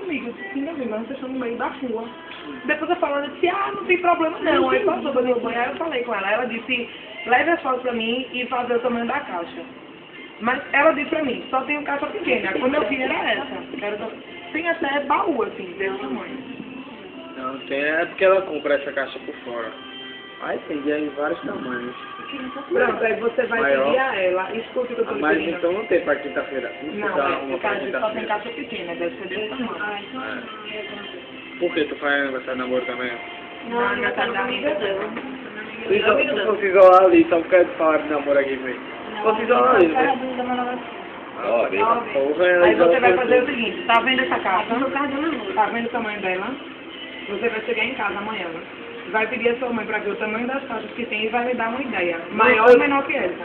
comigo. Eu disse, sim, amiga, mas vocês estão no meio da rua. Depois eu falando, eu disse, não tem problema não. Aí passou pra meu banho, aí eu falei com ela. Ela disse, leve as fotos pra mim e fazer o tamanho da caixa. Mas ela disse pra mim, só tem caixa pequena. Quando eu vi era essa. Tem até baú, assim, desse tamanho. Não, tem, é porque ela compra essa caixa por fora. Aí tem de vários tamanhos. Pronto, aí você vai pedir a ela, escuta o que eu tô dizendo. Mas então não tem pra quinta-feira. Não, o caso só tem caixa pequena, deve ser desse tamanho. Por que tu faz aniversário de namoro também? Não, na casa da amiga dela. Se fosse isolar ali, só porque de falar de namoro aqui mesmo. Se fosse isolar ali, né? Aí você vai fazer o seguinte, tá vendo essa caixa? Tá vendo o tamanho dela? Você vai chegar em casa amanhã. Vai pedir a sua mãe pra ver o tamanho das caixas que tem e vai me dar uma ideia. Maior ou menor que essa?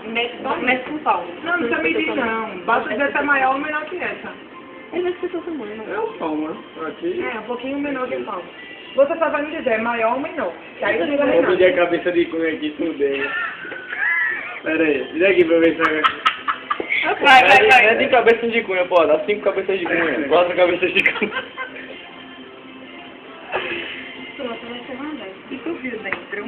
Mete com pau. Não, não precisa medir não. Basta dizer se é maior ou menor que essa. Ele vai ser seu tamanho, não. É o pão, né? Aqui. É, um pouquinho menor que o pau. Você só vai me dizer, maior ou menor. Que aí não Vou vai pedir a cabeça de cunha aqui, fudeu. Pera aí, vira aqui pra ver se vai... Vai. É de cabeça de cunha, pô, dá 5 cabeças de cunha, 4 cabeças de cunha. Pronto, vai ser uma dessas. E tu viu dentro?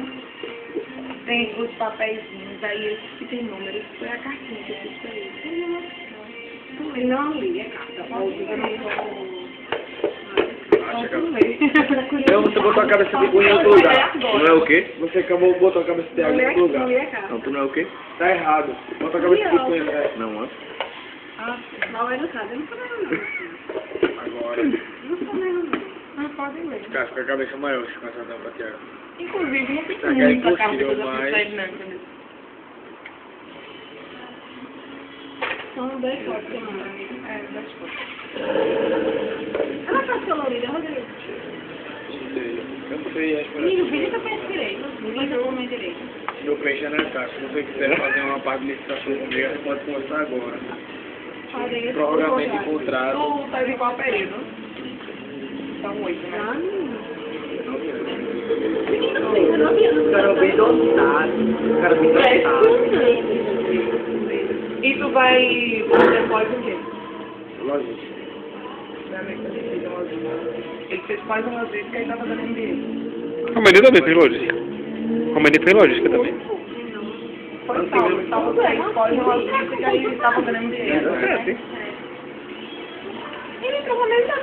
Tem os papeizinhos, aí esses que tem números. Foi a cartinha que eu fiz pra ele. Ele não li a carta. Então você botou a cabeça de cunha em outro lugar. Não é o quê? Você acabou botou a cabeça de água em outro lugar. Não, tu não é o quê? Tá errado. Bota a cabeça de cunha. Não, Mal educado, eu não sou mesmo, agora. não sou mesmo, Não podem ler. Ficar com a cabeça maior, se começar a dar pra tirar. Inclusive, não tem Tá, muita que carta que eu curtiu, já fiz pra ele, não, entendeu? São 10 fotos que eu mando. É, 10 fotos. Ela tá colorida, Rodrigo. Eu não sei, acho que Menino, vem que eu penso direito. Mas eu também direito. eu preencher na caixa. Se você quiser fazer uma parte de licitação comigo, você pode conversar agora. Prorrogamento de contrato. Tu tá em qual período? São 8, né? O cara bem dotado. O cara bem dotado. E tu vai fazer pós o quê? Lógico. Ele fez pós em logística e tá fazendo MBA. Romaria também fez logística. Romaria fez logística também. Foi Paulo, estava fazendo pós em logística e tá fazendo MBA. É, sim. Ele provavelmente tá